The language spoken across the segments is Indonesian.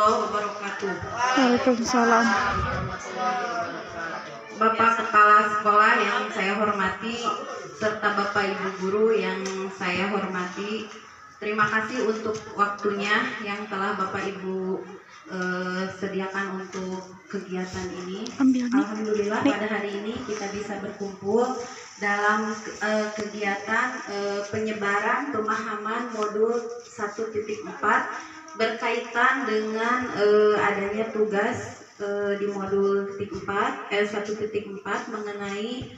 warahmatullahi wabarakatuh. Waalaikumsalam. Bapak Kepala Sekolah yang saya hormati, serta Bapak Ibu Guru yang saya hormati, terima kasih untuk waktunya yang telah Bapak Ibu sediakan untuk kegiatan ini. Alhamdulillah pada hari ini kita bisa berkumpul dalam kegiatan penyebaran pemahaman modul 1.4 berkaitan dengan adanya tugas di modul 1.4 mengenai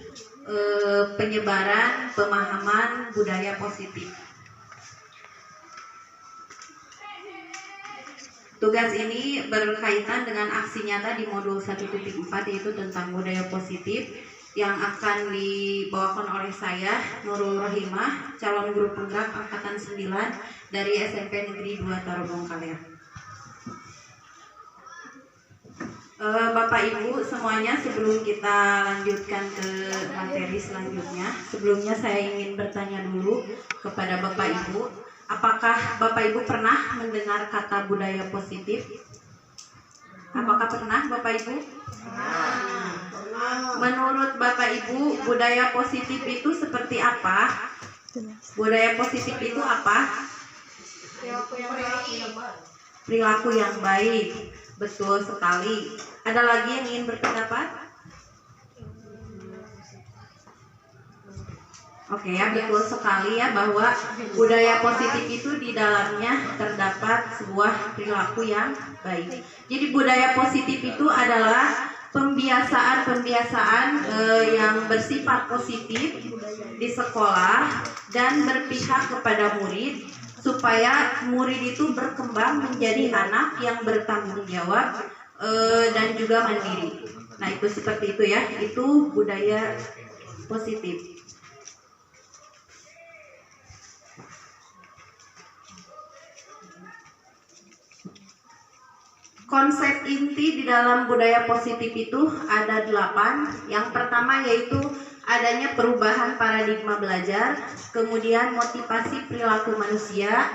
penyebaran pemahaman budaya positif. Tugas ini berkaitan dengan aksi nyata di modul 1.4 yaitu tentang budaya positif yang akan dibawakan oleh saya, Nurul Rohimah, calon guru penggerak angkatan 9 dari SMP Negeri 2 Tarogong Kalean. Bapak Ibu semuanya, sebelum kita lanjutkan ke materi selanjutnya, sebelumnya saya ingin bertanya dulu kepada Bapak Ibu, apakah Bapak Ibu pernah mendengar kata budaya positif? Apakah pernah Bapak Ibu? Menurut Bapak Ibu, budaya positif itu seperti apa? Budaya positif itu apa? Perilaku yang baik. Betul sekali. Ada lagi yang ingin berpendapat? Oke ya, betul sekali ya bahwa budaya positif itu di dalamnya terdapat sebuah perilaku yang baik. Jadi budaya positif itu adalah pembiasaan-pembiasaan yang bersifat positif di sekolah dan berpihak kepada murid supaya murid itu berkembang menjadi anak yang bertanggung jawab dan juga mandiri. Nah, itu seperti itu ya, itu budaya positif. Konsep inti di dalam budaya positif itu ada 8. Yang pertama yaitu adanya perubahan paradigma belajar, kemudian motivasi perilaku manusia,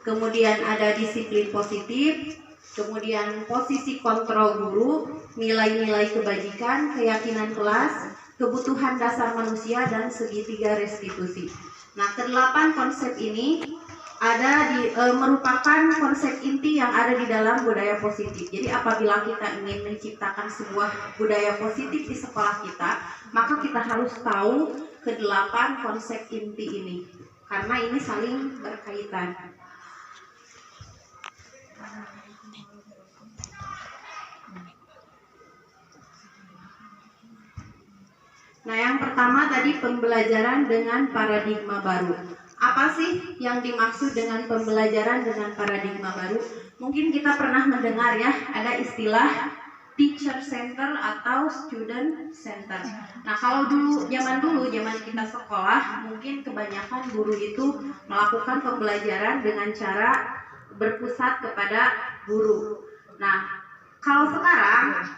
kemudian ada disiplin positif, kemudian posisi kontrol guru, nilai-nilai kebajikan, keyakinan kelas, kebutuhan dasar manusia, dan segitiga restitusi. Nah, ke-8 konsep ini merupakan konsep inti yang ada di dalam budaya positif. Jadi apabila kita ingin menciptakan sebuah budaya positif di sekolah kita, maka kita harus tahu ke-8 konsep inti ini, karena ini saling berkaitan. Nah, yang pertama tadi pembelajaran dengan paradigma baru. Apa sih yang dimaksud dengan pembelajaran dengan paradigma baru? Mungkin kita pernah mendengar ya, ada istilah teacher center atau student center. Nah, kalau zaman kita sekolah, mungkin kebanyakan guru itu melakukan pembelajaran dengan cara berpusat kepada guru. Nah, kalau sekarang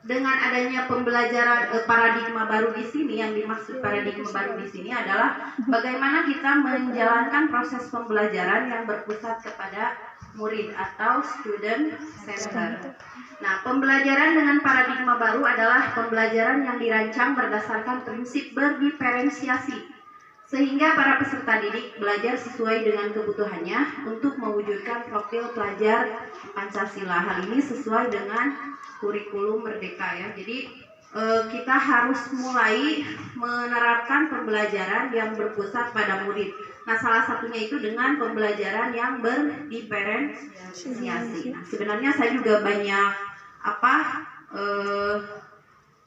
dengan adanya pembelajaran paradigma baru di sini, yang dimaksud paradigma baru di sini adalah bagaimana kita menjalankan proses pembelajaran yang berpusat kepada murid atau student center. Nah, pembelajaran dengan paradigma baru adalah pembelajaran yang dirancang berdasarkan prinsip berdiferensiasi, sehingga para peserta didik belajar sesuai dengan kebutuhannya untuk mewujudkan profil pelajar Pancasila. Hal ini sesuai dengan kurikulum Merdeka ya. Jadi kita harus mulai menerapkan pembelajaran yang berpusat pada murid. Nah, salah satunya itu dengan pembelajaran yang berdiferensiasi. Nah, sebenarnya saya juga banyak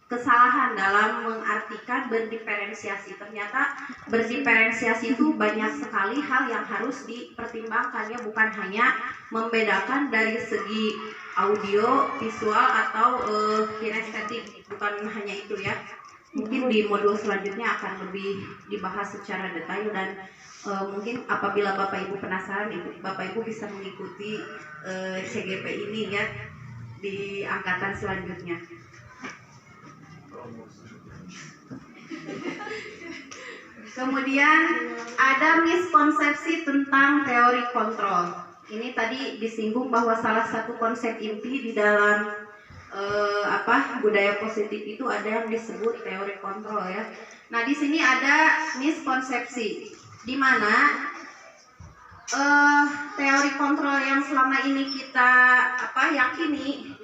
kesalahan dalam mengartikan berdiferensiasi. Ternyata berdiferensiasi itu banyak sekali hal yang harus dipertimbangkannya, bukan hanya membedakan dari segi audio, visual, atau kinestetik, bukan hanya itu ya. Mungkin di modul selanjutnya akan lebih dibahas secara detail, dan mungkin apabila Bapak Ibu penasaran, Bapak Ibu bisa mengikuti CGP ini ya di angkatan selanjutnya. Kemudian ada miskonsepsi tentang teori kontrol. ini tadi disinggung bahwa salah satu konsep inti di dalam budaya positif itu ada yang disebut teori kontrol ya. Nah, di sini ada miskonsepsi di mana teori kontrol yang selama ini kita yakini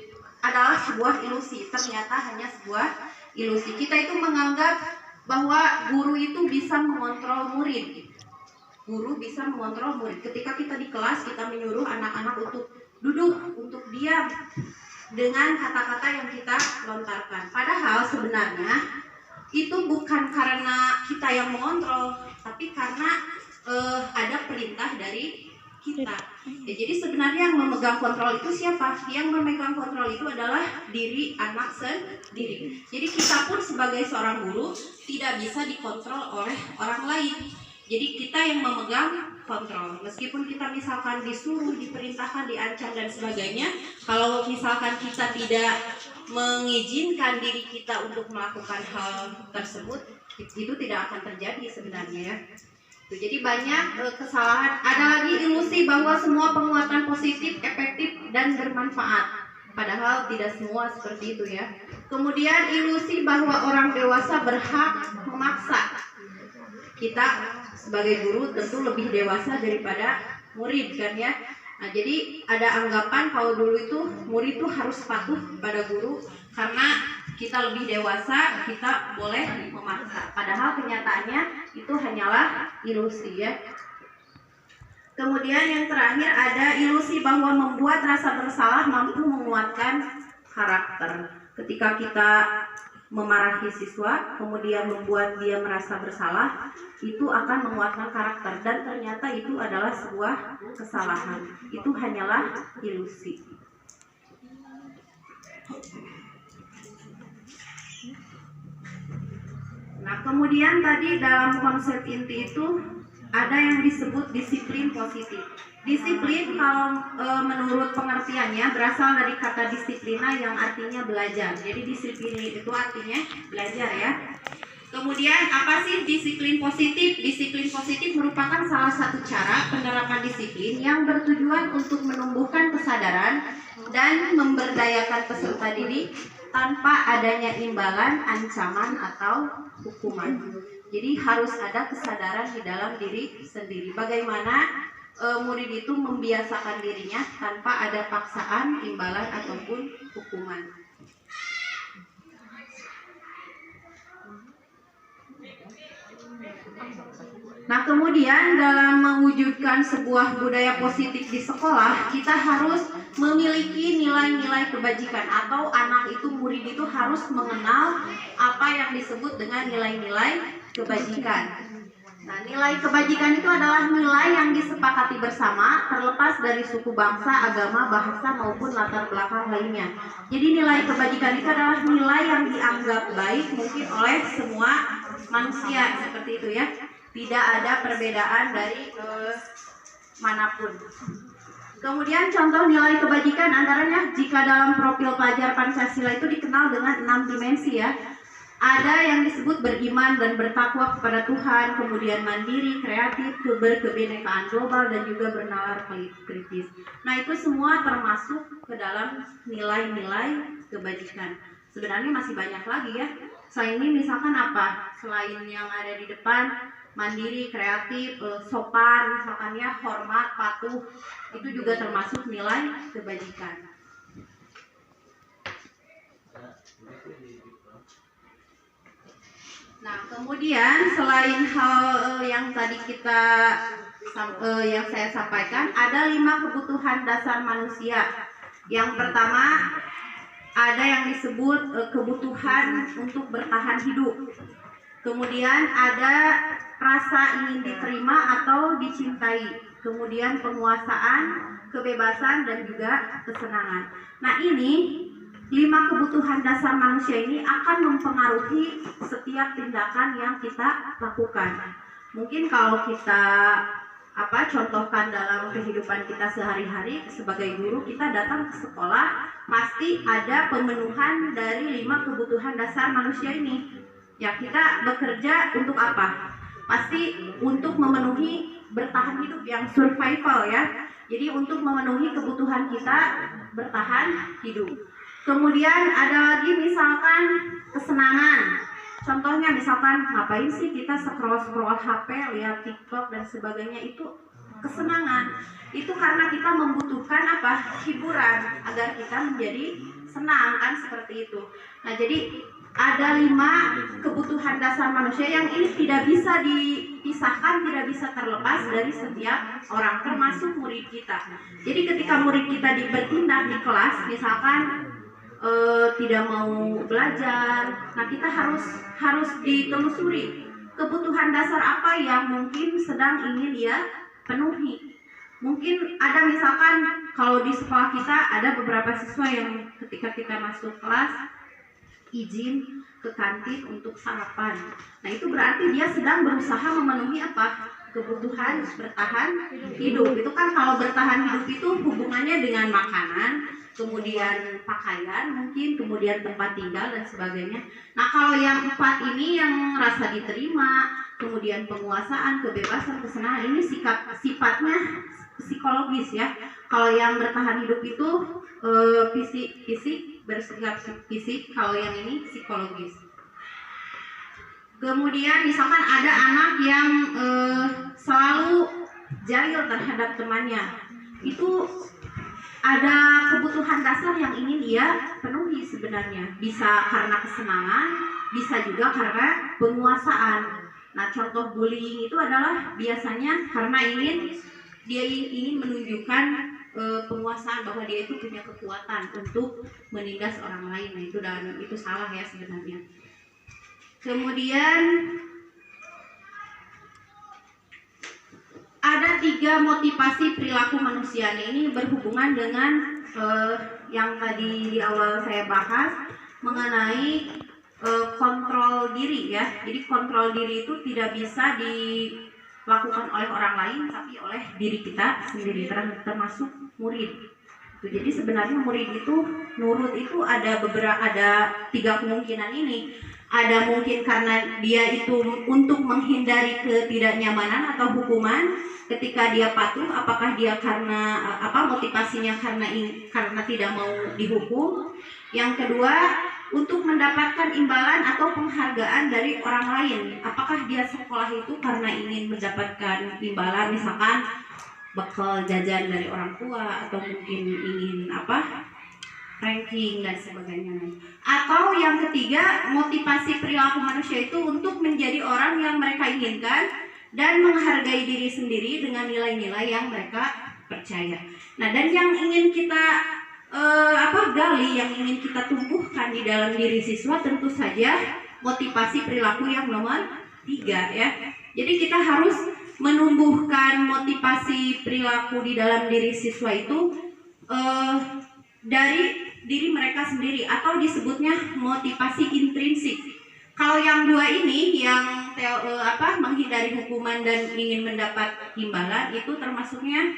adalah sebuah ilusi. Ternyata hanya sebuah ilusi. Kita itu menganggap bahwa guru itu bisa mengontrol murid. Guru bisa mengontrol murid. Ketika kita di kelas, kita menyuruh anak-anak untuk duduk, untuk diam dengan kata-kata yang kita lontarkan. Padahal sebenarnya itu bukan karena kita yang mengontrol, tapi karena ada perintah dari kita. Ya, jadi sebenarnya yang memegang kontrol itu siapa? Yang memegang kontrol itu adalah diri anak sendiri. Jadi kita pun sebagai seorang guru tidak bisa dikontrol oleh orang lain. Jadi kita yang memegang kontrol. Meskipun kita misalkan disuruh, diperintahkan, diancam dan sebagainya, kalau misalkan kita tidak mengizinkan diri kita untuk melakukan hal tersebut, itu tidak akan terjadi sebenarnya ya. Jadi banyak kesalahan. Ada lagi ilusi bahwa semua penguatan positif, efektif dan bermanfaat. Padahal tidak semua seperti itu ya. Kemudian ilusi bahwa orang dewasa berhak memaksa. Kita sebagai guru tentu lebih dewasa daripada murid kan ya. Nah, jadi ada anggapan kalau dulu itu murid itu harus patuh pada guru karena kita lebih dewasa, kita boleh memaksa. Padahal kenyataannya itu hanyalah ilusi ya. Kemudian yang terakhir ada ilusi bahwa membuat rasa bersalah mampu menguatkan karakter. Ketika kita memarahi siswa, kemudian membuat dia merasa bersalah, itu akan menguatkan karakter. Dan ternyata itu adalah sebuah kesalahan. Itu hanyalah ilusi. Nah, kemudian tadi dalam konsep inti itu ada yang disebut disiplin positif. Disiplin kalau menurut pengertiannya berasal dari kata disiplina yang artinya belajar. Jadi disiplin itu artinya belajar ya. Kemudian apa sih disiplin positif? Disiplin positif merupakan salah satu cara penerapan disiplin yang bertujuan untuk menumbuhkan kesadaran dan memberdayakan peserta didik tanpa adanya imbalan, ancaman atau hukuman. Jadi harus ada kesadaran di dalam diri sendiri. Bagaimana murid itu membiasakan dirinya tanpa ada paksaan, imbalan ataupun hukuman. Nah, kemudian dalam mewujudkan sebuah budaya positif di sekolah, kita harus memiliki nilai-nilai kebajikan atau anak itu, murid itu harus mengenal apa yang disebut dengan nilai-nilai kebajikan. Nah, nilai kebajikan itu adalah nilai yang disepakati bersama terlepas dari suku, bangsa, agama, bahasa maupun latar belakang lainnya. Jadi nilai kebajikan itu adalah nilai yang dianggap baik mungkin oleh semua manusia, seperti itu ya. Tidak ada perbedaan dari manapun. Kemudian contoh nilai kebajikan antaranya jika dalam profil pelajar Pancasila itu dikenal dengan 6 dimensi ya. Ada yang disebut beriman dan bertakwa kepada Tuhan, kemudian mandiri, kreatif, berkebinekaan global, dan juga bernalar kritis. Nah, itu semua termasuk ke dalam nilai-nilai kebajikan. Sebenarnya masih banyak lagi ya. Selain ini misalkan apa? Selain yang ada di depan, mandiri, kreatif, sopan, misalkan ya, hormat, patuh, itu juga termasuk nilai kebajikan. Nah, kemudian selain hal yang tadi yang saya sampaikan, ada 5 kebutuhan dasar manusia. Yang pertama, ada yang disebut kebutuhan untuk bertahan hidup. Kemudian ada rasa ingin diterima atau dicintai. Kemudian penguasaan, kebebasan, dan juga kesenangan. Nah, ini 5 kebutuhan dasar manusia ini akan mempengaruhi setiap tindakan yang kita lakukan. Mungkin kalau kita contohkan dalam kehidupan kita sehari-hari sebagai guru, kita datang ke sekolah pasti ada pemenuhan dari 5 kebutuhan dasar manusia ini. Ya, kita bekerja untuk apa? Pasti untuk memenuhi bertahan hidup, yang survival ya. Jadi untuk memenuhi kebutuhan kita bertahan hidup. Kemudian ada lagi misalkan kesenangan. Contohnya misalkan ngapain sih kita scroll HP, lihat TikTok dan sebagainya, itu kesenangan. Itu karena kita membutuhkan apa? Hiburan agar kita menjadi senang kan, seperti itu. Nah, jadi ada 5 kebutuhan dasar manusia yang ini tidak bisa dipisahkan, tidak bisa terlepas dari setiap orang, termasuk murid kita. Jadi ketika murid kita bertindak di kelas, misalkan tidak mau belajar, nah kita harus ditelusuri kebutuhan dasar apa yang mungkin sedang ingin dia penuhi. Mungkin ada misalkan kalau di sekolah kita ada beberapa siswa yang ketika kita masuk kelas izin ke kantin untuk sarapan. Nah, itu berarti dia sedang berusaha memenuhi apa? Kebutuhan bertahan hidup. Itu kan kalau bertahan hidup itu hubungannya dengan makanan, kemudian pakaian mungkin, kemudian tempat tinggal dan sebagainya. Nah, kalau yang 4 ini yang rasa diterima, kemudian penguasaan, kebebasan, kesenangan, ini sifatnya psikologis ya. Kalau yang bertahan hidup itu fisik bersikap fisik, kalau yang ini psikologis. Kemudian misalkan ada anak yang selalu jahil terhadap temannya, itu ada kebutuhan dasar yang ingin dia penuhi sebenarnya. Bisa karena kesenangan, bisa juga karena penguasaan. Nah, contoh bullying itu adalah biasanya karena dia ingin menunjukkan penguasaan, bahwa dia itu punya kekuatan untuk menindas orang lain. Nah, itu salah ya sebenarnya. Kemudian ada 3 motivasi perilaku manusia. Ini berhubungan dengan yang tadi di awal saya bahas mengenai kontrol diri ya. Jadi kontrol diri itu tidak bisa dilakukan oleh orang lain, tapi oleh diri kita sendiri, termasuk murid. Jadi sebenarnya murid itu nurut itu ada 3 kemungkinan ini. Ada mungkin karena dia itu untuk menghindari ketidaknyamanan atau hukuman. Ketika dia patuh, apakah dia karena motivasinya karena tidak mau dihukum. Yang kedua, untuk mendapatkan imbalan atau penghargaan dari orang lain. Apakah dia sekolah itu karena ingin mendapatkan imbalan, misalkan bekal jajan dari orang tua, atau mungkin ingin ranking dan sebagainya. Atau yang ketiga, motivasi perilaku manusia itu untuk menjadi orang yang mereka inginkan dan menghargai diri sendiri dengan nilai-nilai yang mereka percaya. Nah, dan yang ingin kita gali, yang ingin kita tumbuhkan di dalam diri siswa tentu saja motivasi perilaku yang nomor 3 ya. Jadi kita harus menumbuhkan motivasi perilaku di dalam diri siswa itu dari diri mereka sendiri, atau disebutnya motivasi intrinsik. Kalau yang 2 ini, yang menghindari hukuman dan ingin mendapat imbalan, itu termasuknya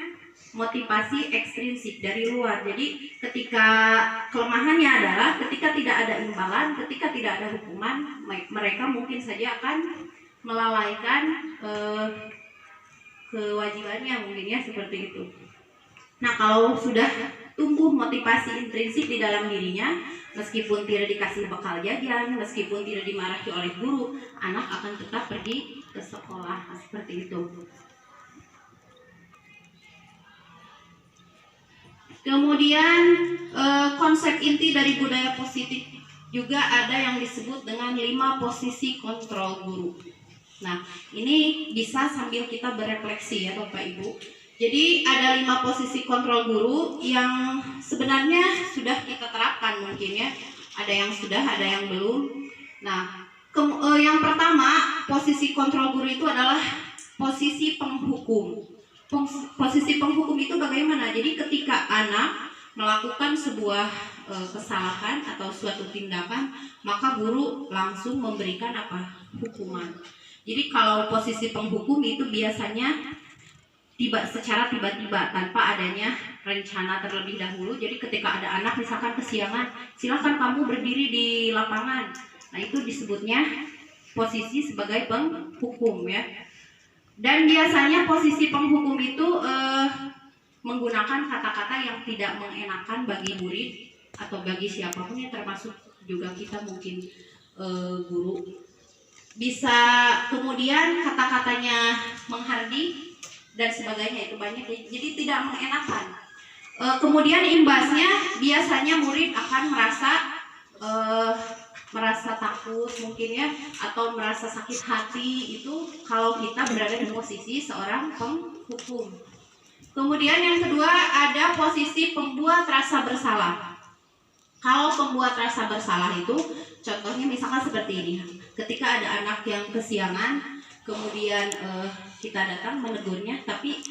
motivasi ekstrinsik dari luar. Jadi ketika kelemahannya adalah ketika tidak ada imbalan, ketika tidak ada hukuman, mereka mungkin saja akan melalaikan kewajibannya mungkin ya, seperti itu. Nah, kalau sudah tumbuh motivasi intrinsik di dalam dirinya, meskipun tidak dikasih bekal jajan, meskipun tidak dimarahi oleh guru, anak akan tetap pergi ke sekolah. Seperti itu. Kemudian konsep inti dari budaya positif juga ada yang disebut dengan 5 posisi kontrol guru. Nah, ini bisa sambil kita berefleksi ya Bapak Ibu. Jadi ada 5 posisi kontrol guru yang sebenarnya sudah kita terapkan mungkin ya. Ada yang sudah, ada yang belum. Nah, yang pertama, posisi kontrol guru itu adalah posisi penghukum. Posisi penghukum itu bagaimana? Jadi ketika anak melakukan sebuah kesalahan atau suatu tindakan, maka guru langsung memberikan hukuman. Jadi kalau posisi penghukum itu biasanya secara tiba-tiba tanpa adanya rencana terlebih dahulu. Jadi ketika ada anak misalkan kesiangan, silakan kamu berdiri di lapangan. Nah, itu disebutnya posisi sebagai penghukum ya. Dan biasanya posisi penghukum itu menggunakan kata-kata yang tidak mengenakan bagi murid atau bagi siapapun, ya termasuk juga kita mungkin guru. Bisa kemudian kata-katanya menghardik dan sebagainya, itu banyak ya. Jadi tidak mengenakan. Kemudian imbasnya biasanya murid akan merasa takut mungkin ya, atau merasa sakit hati itu kalau kita berada di posisi seorang penghukum. Kemudian yang kedua ada posisi pembuat rasa bersalah. Kalau pembuat rasa bersalah itu contohnya misalkan seperti ini. Ketika ada anak yang kesiangan, kemudian kita datang menegurnya, tapi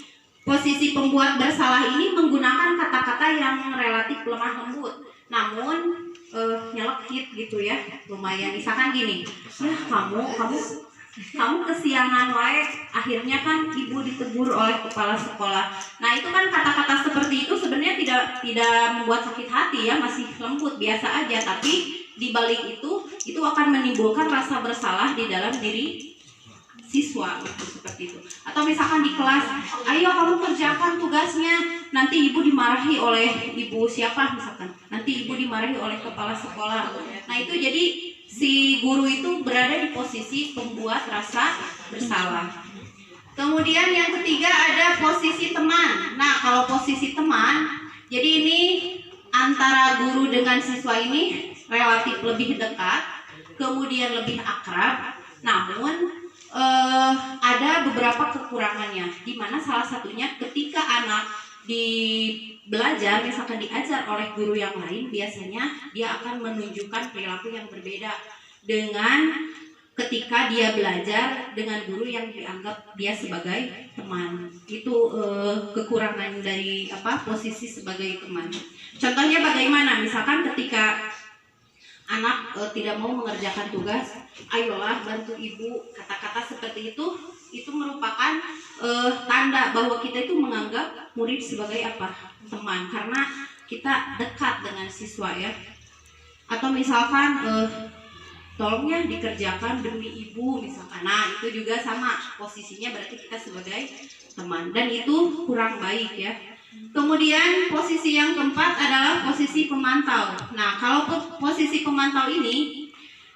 posisi pembuat bersalah ini menggunakan kata-kata yang relatif lemah lembut, namun nyelekit gitu ya, lumayan. Misalkan gini, ya kamu kesiangan wae, akhirnya kan ibu ditegur oleh kepala sekolah. Nah itu kan kata-kata seperti itu sebenarnya tidak membuat sakit hati ya, masih lembut biasa aja, tapi di balik itu akan menimbulkan rasa bersalah di dalam diri siswa gitu, seperti itu. Atau misalkan di kelas, ayo kamu kerjakan tugasnya, nanti ibu dimarahi oleh ibu siapa misalkan, nanti ibu dimarahi oleh kepala sekolah. Nah itu jadi si guru itu berada di posisi pembuat rasa bersalah. Kemudian yang ketiga ada posisi teman. Nah kalau posisi teman, jadi ini antara guru dengan siswa ini relatif lebih dekat, kemudian lebih akrab, namun ada beberapa kekurangannya, di mana salah satunya ketika anak belajar, misalkan diajar oleh guru yang lain, biasanya dia akan menunjukkan perilaku yang berbeda dengan ketika dia belajar dengan guru yang dianggap dia sebagai teman. Itu kekurangan dari posisi sebagai teman. Contohnya bagaimana? Misalkan ketika anak tidak mau mengerjakan tugas, ayolah bantu ibu, kata-kata seperti itu merupakan tanda bahwa kita itu menganggap murid sebagai teman, karena kita dekat dengan siswa ya. Atau misalkan tolongnya dikerjakan demi ibu misalkan, nah itu juga sama posisinya, berarti kita sebagai teman, dan itu kurang baik ya. Kemudian posisi yang keempat adalah posisi pemantau. Nah kalau posisi pemantau ini,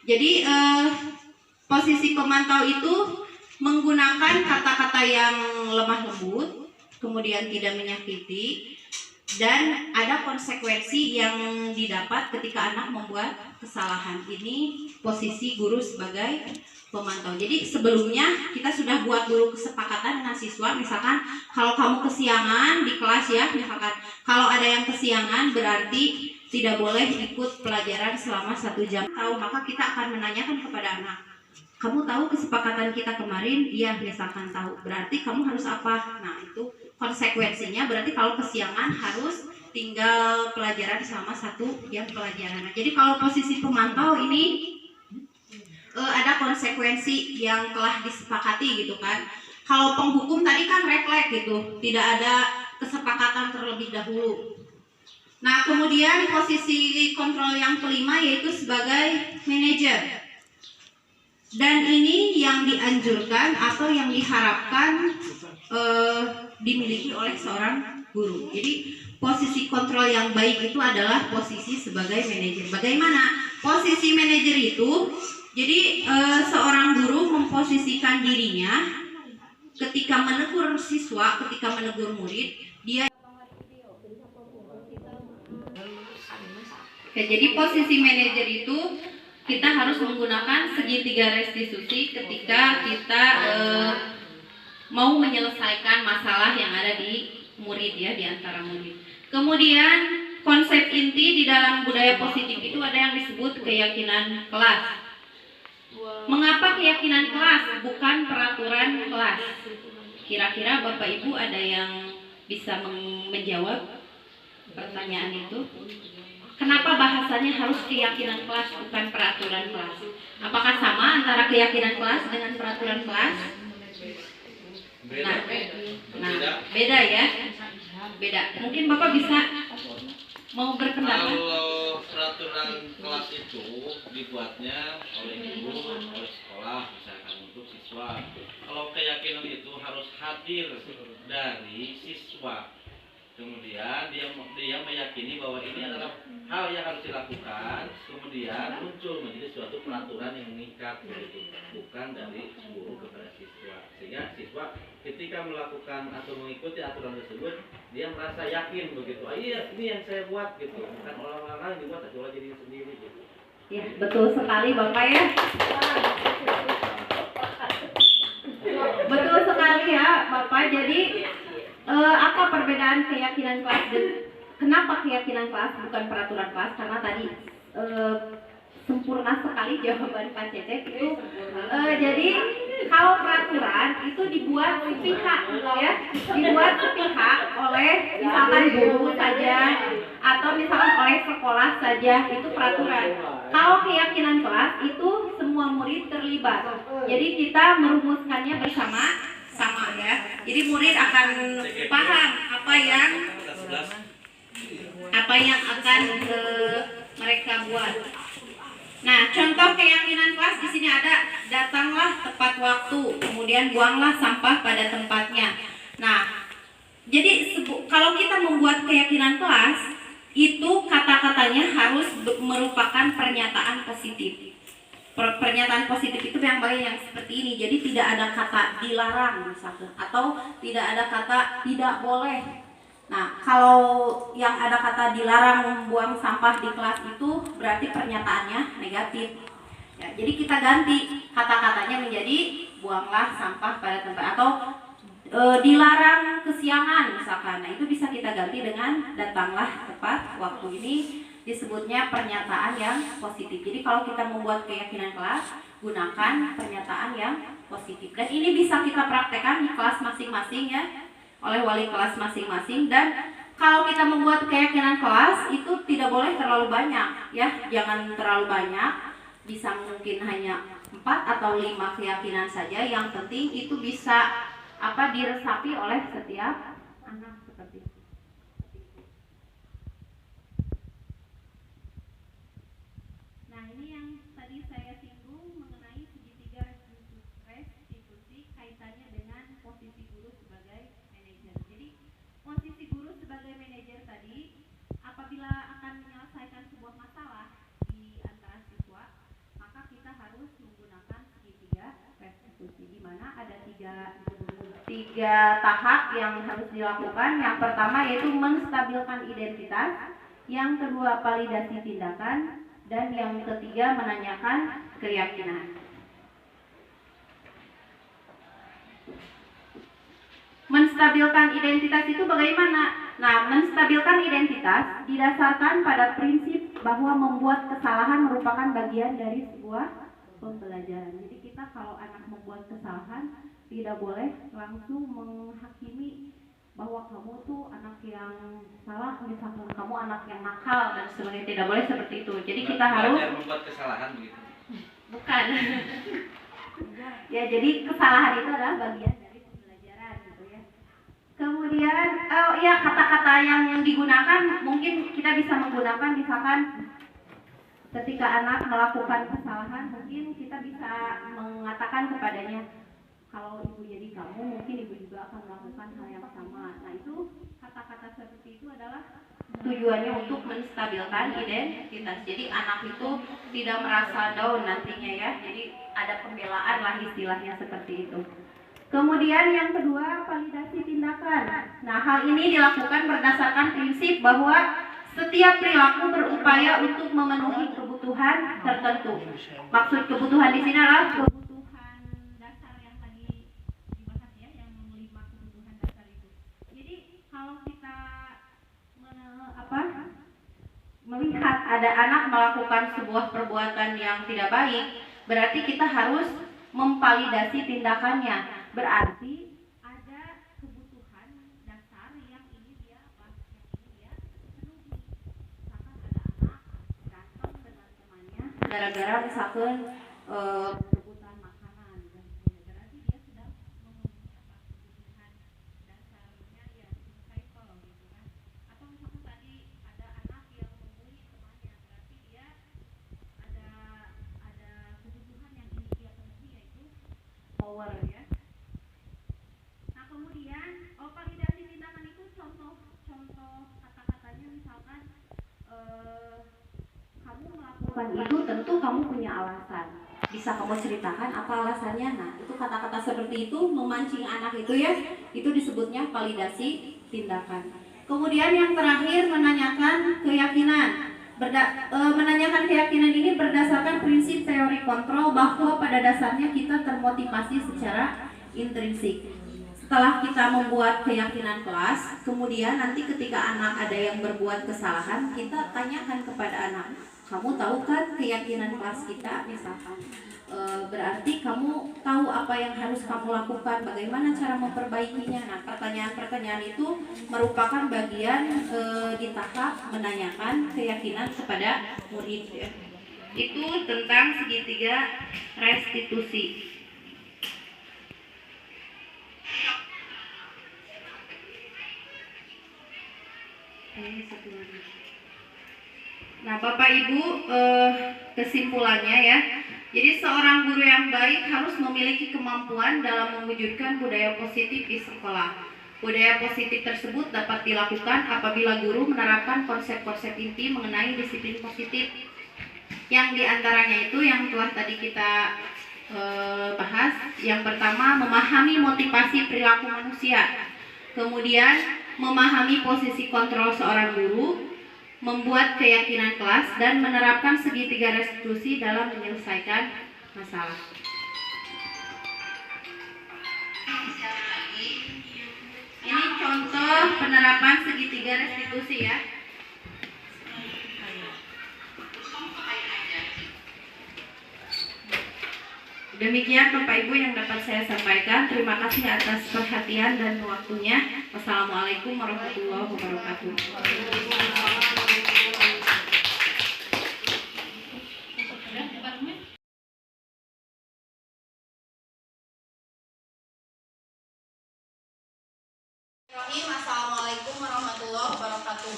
jadi posisi pemantau itu menggunakan kata-kata yang lemah lembut, kemudian tidak menyakiti, dan ada konsekuensi yang didapat ketika anak membuat kesalahan. Ini posisi guru sebagai pemantau. Jadi sebelumnya kita sudah buat dulu kesepakatan dengan siswa, misalkan kalau kamu kesiangan di kelas ya, misalkan kalau ada yang kesiangan berarti tidak boleh ikut pelajaran selama 1 jam. Maka kita akan menanyakan kepada anak, kamu tahu kesepakatan kita kemarin? Iya, misalkan tahu. Berarti kamu harus apa? Nah itu konsekuensinya, berarti kalau kesiangan harus tinggal pelajaran selama 1 jam pelajaran. Nah, jadi kalau posisi pemantau ini ada konsekuensi yang telah disepakati gitu kan. Kalau penghukum tadi kan refleks gitu, tidak ada kesepakatan terlebih dahulu. Nah kemudian posisi kontrol yang kelima yaitu sebagai manajer. Dan ini yang dianjurkan atau yang diharapkan dimiliki oleh seorang guru. Jadi posisi kontrol yang baik itu adalah posisi sebagai manajer. Bagaimana posisi manajer itu? Jadi seorang guru memposisikan dirinya ketika menegur siswa, ketika menegur murid, dia. Oke, jadi posisi manajer itu kita harus menggunakan segitiga restitusi ketika kita mau menyelesaikan masalah yang ada di murid ya, di antara murid. Kemudian konsep inti di dalam budaya positif itu ada yang disebut keyakinan kelas. Mengapa keyakinan kelas bukan peraturan kelas? Kira-kira Bapak Ibu ada yang bisa menjawab pertanyaan itu? Kenapa bahasanya harus keyakinan kelas bukan peraturan kelas? Apakah sama antara keyakinan kelas dengan peraturan kelas? Nah, beda ya? Beda. Mungkin Bapak bisa mau berpendapat. Kalau peraturan kelas itu dibuatnya oleh guru, oleh sekolah, misalkan untuk siswa. Kalau keyakinan itu khawatir dari siswa. Kemudian dia meyakini bahwa ini adalah hal yang harus dilakukan, kemudian muncul menjadi suatu peraturan yang mengikat begitu, bukan dari guru kepada siswa. Sehingga siswa ketika melakukan atau mengikuti aturan tersebut, dia merasa yakin begitu. Iya, ini yang saya buat gitu, bukan orang lain dibuat, tapi jadi sendiri gitu. Ya, betul sekali Bapak ya. Betul sekali ya Bapak. Jadi apa perbedaan keyakinan kelas dan kenapa keyakinan kelas bukan peraturan kelas? Karena tadi sempurna sekali jawaban Pak Cecep itu. Jadi kalau peraturan itu dibuat sepihak ya, dibuat sepihak oleh misalkan guru saja atau misalkan oleh sekolah saja, itu peraturan. Kalau keyakinan kelas itu semua murid terlibat. Jadi kita merumuskannya bersama-sama ya. Jadi murid akan paham apa yang akan mereka buat. Nah, contoh keyakinan kelas di sini ada, datanglah tepat waktu, kemudian buanglah sampah pada tempatnya. Nah, jadi kalau kita membuat keyakinan kelas, itu kata-katanya harus merupakan pernyataan positif. Pernyataan positif itu yang baik yang seperti ini. Jadi tidak ada kata dilarang misalkan, atau tidak ada kata tidak boleh. Nah, kalau yang ada kata dilarang membuang sampah di kelas itu berarti pernyataannya negatif. Ya, jadi kita ganti kata-katanya menjadi buanglah sampah pada tempat, atau dilarang kesiangan misalkan. Nah, itu bisa kita ganti dengan datanglah tepat waktu. Ini disebutnya pernyataan yang positif. Jadi kalau kita membuat keyakinan kelas, gunakan pernyataan yang positif. Dan ini bisa kita praktekkan di kelas masing-masing ya, oleh wali kelas masing-masing. Dan kalau kita membuat keyakinan kelas itu tidak boleh terlalu banyak ya, jangan terlalu banyak, bisa mungkin hanya 4 atau 5 keyakinan saja. Yang penting itu bisa diresapi oleh setiap anak seperti itu. Nah, ini yang tadi saya singgung mengenai segitiga restitusi kaitannya dengan posisi guru sebagai manajer. Jadi posisi guru sebagai manajer tadi, apabila akan menyelesaikan sebuah masalah di antara siswa, maka kita harus menggunakan segitiga restitusi, di mana ada tiga tahap yang harus dilakukan. Yang pertama yaitu menstabilkan identitas, yang kedua validasi tindakan, dan yang ketiga menanyakan keyakinan. Menstabilkan identitas itu bagaimana? Nah, menstabilkan identitas didasarkan pada prinsip bahwa membuat kesalahan merupakan bagian dari sebuah pembelajaran. Jadi kita kalau anak membuat kesalahan, tidak boleh langsung menghakimi bahwa kamu tuh anak yang salah, misalkan kamu anak yang nakal dan sebagainya. Tidak boleh seperti itu. Jadi kita harus membuat kesalahan begitu. Bukan. Ya, jadi kesalahan itu adalah bagian dari pembelajaran gitu ya. Kemudian ya, kata-kata yang digunakan mungkin kita bisa menggunakan, misalkan ketika anak melakukan kesalahan, mungkin kita bisa mengatakan kepadanya, kalau ibu jadi kamu, mungkin ibu juga akan melakukan hal yang sama. Nah, itu kata-kata seperti itu adalah tujuannya untuk menstabilkan identitas. Jadi anak itu tidak merasa down nantinya ya. Jadi ada pembelaan lah istilahnya seperti itu. Kemudian yang kedua, validasi tindakan. Nah, hal ini dilakukan berdasarkan prinsip bahwa setiap perilaku berupaya untuk memenuhi kebutuhan tertentu. Maksud kebutuhan di sini adalah kebutuhan dasar yang tadi dibahas ya, yang 5 kebutuhan dasar itu. Jadi kalau kita melihat ada anak melakukan sebuah perbuatan yang tidak baik, berarti kita harus memvalidasi tindakannya. Berarti ada kebutuhan dasar yang ini dia penuhi. Misalkan ada anak berantem dengan temannya gara-gara misalkan kebutuhan makanan dan sebagainya. Berarti dia sedang memenuhi kebutuhan dasarnya yang survival gitu kan. Atau misalkan tadi ada anak yang membuli temannya, berarti dia ada kebutuhan yang ini dia penuhi, yaitu power ya. Nah, kemudian melakukan itu tentu kamu punya alasan. Bisa kamu ceritakan apa alasannya? Nah, itu kata-kata seperti itu memancing anak itu ya, itu disebutnya validasi tindakan. Kemudian yang terakhir menanyakan keyakinan. Menanyakan keyakinan ini berdasarkan prinsip teori kontrol bahwa pada dasarnya kita termotivasi secara intrinsik. Setelah kita membuat keyakinan kelas, kemudian nanti ketika anak ada yang berbuat kesalahan, kita tanyakan kepada anak, kamu tahu kan keyakinan kelas kita misalkan, berarti kamu tahu apa yang harus kamu lakukan, bagaimana cara memperbaikinya. Nah, pertanyaan-pertanyaan itu merupakan bagian di tahap menanyakan keyakinan kepada murid ya. Itu tentang segitiga restitusi. Nah, Bapak Ibu, kesimpulannya ya. Jadi seorang guru yang baik harus memiliki kemampuan dalam mewujudkan budaya positif di sekolah. Budaya positif tersebut dapat dilakukan apabila guru menerapkan konsep-konsep inti mengenai disiplin positif. Yang diantaranya itu yang telah tadi kita bahas. Yang pertama, memahami motivasi perilaku manusia. Kemudian memahami posisi kontrol seorang guru, membuat keyakinan kelas, dan menerapkan segitiga restitusi dalam menyelesaikan masalah. Ini contoh penerapan segitiga restitusi ya. Demikian Bapak Ibu yang dapat saya sampaikan. Terima kasih atas perhatian dan waktunya. Wassalamualaikum warahmatullahi wabarakatuh. Assalamualaikum warahmatullahi wabarakatuh.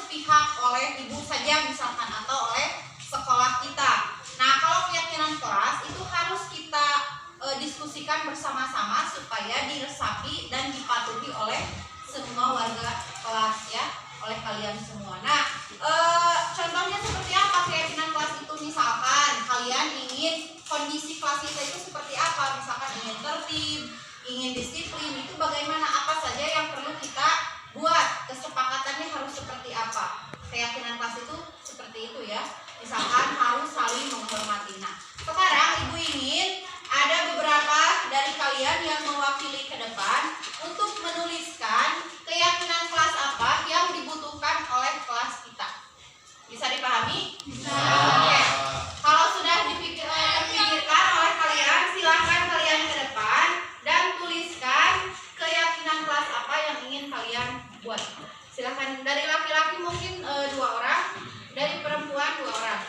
Sepihak oleh ibu saja misalkan atau oleh sekolah kita. Nah, kalau keyakinan kelas itu harus kita diskusikan bersama-sama supaya diresapi dan dipatuhi oleh semua warga kelas ya, oleh kalian semua. Nah, contohnya seperti apa keyakinan kelas itu? Misalkan kalian ingin kondisi kelas kita itu seperti apa? Misalkan ingin tertib, ingin disiplin, itu bagaimana, apa saja yang perlu kita buat, kesepakatannya harus seperti apa. Keyakinan kelas itu seperti itu ya. Misalkan harus saling menghormati. Nah, sekarang Ibu ingin ada beberapa dari kalian yang mewakili ke depan untuk menuliskan keyakinan kelas apa yang dibutuhkan oleh kelas kita. Bisa dipahami? Bisa. Oke. Kalau sudah terpikirkan oleh kalian, silakan kalian ke depan dan tuliskan keyakinan kelas apa yang ingin kalian buat. Silakan, dari laki-laki mungkin 2 orang, dari perempuan 2 orang.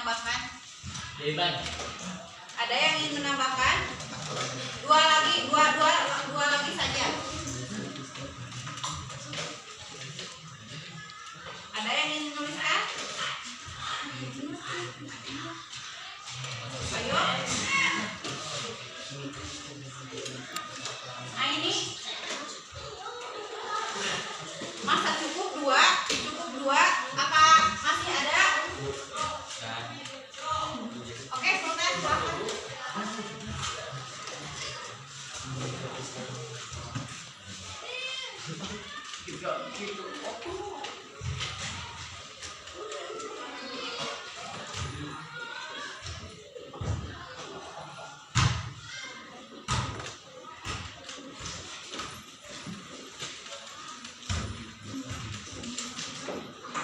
menambahkan? Iban. Ada yang ingin menambahkan? Dua lagi saja. Ada yang ingin menuliskan? Ayo. Nah ini masa cukup dua. Apa masih ada? Oke, Sultan silakan.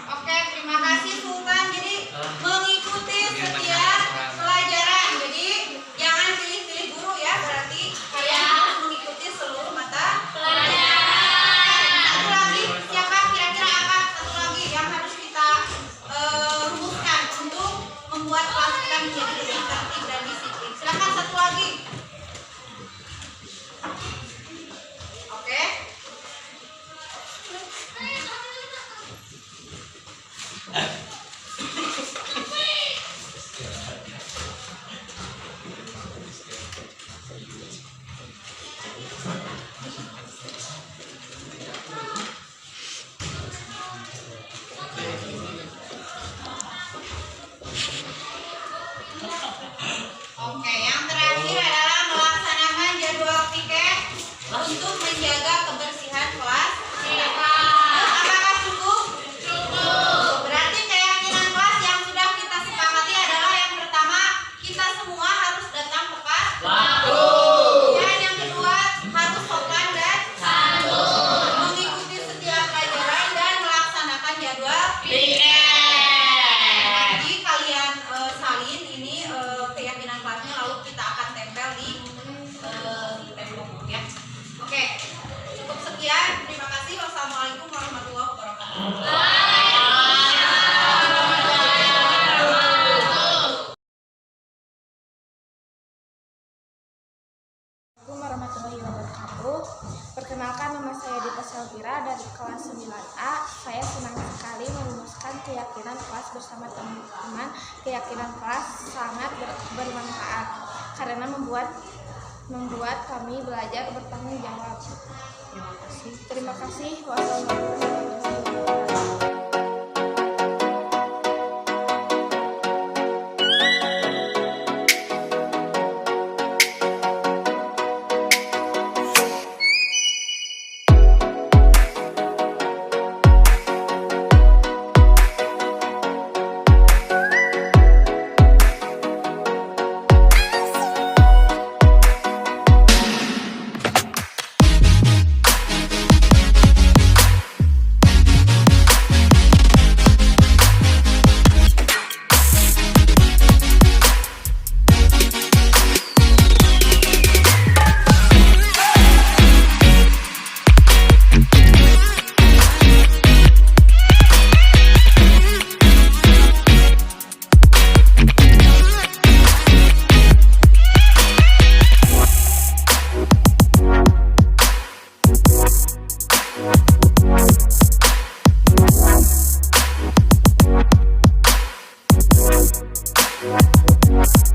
Oke, terima kasih Sultan. Jadi mengikuti setiap pelajaran. Jadi jangan pilih-pilih guru ya. Berarti kalian harus mengikuti seluruh mata pelajaran. Satu lagi, siapa kira-kira apa? Satu lagi yang harus kita rumuskan untuk membuat kelas kita menjadi lebih tertib dan disiplin. Silakan satu lagi. Oke. Oke, yang terakhir adalah melaksanakan jadwal piket untuk menjaga kebersihan kelas. Apakah cukup? Cukup. Berarti keyakinan kelas yang sudah kita sepakati adalah yang pertama, kita semua harus datang tepat waktu. Dan yang kedua, harus sopan dan santun, mengikuti setiap pelajaran dan melaksanakan jadwal piket. Jadi kalian salin ini keyakinan kelasnya, lalu kita akan tempel di tembok ya. Oke, cukup sekian. Terima kasih. Wassalamualaikum warahmatullahi wabarakatuh. Assalamualaikum warahmatullahi wabarakatuh. Perkenalkan, nama saya Dita Selvira dari kelas 9A. Saya senang sekali merumuskan keyakinan kelas bersama teman-teman. Keyakinan kelas sangat bermanfaat karena membuat kami belajar bertanggung jawab. Terima kasih. Wassalamualaikum warahmatullahi wabarakatuh. What?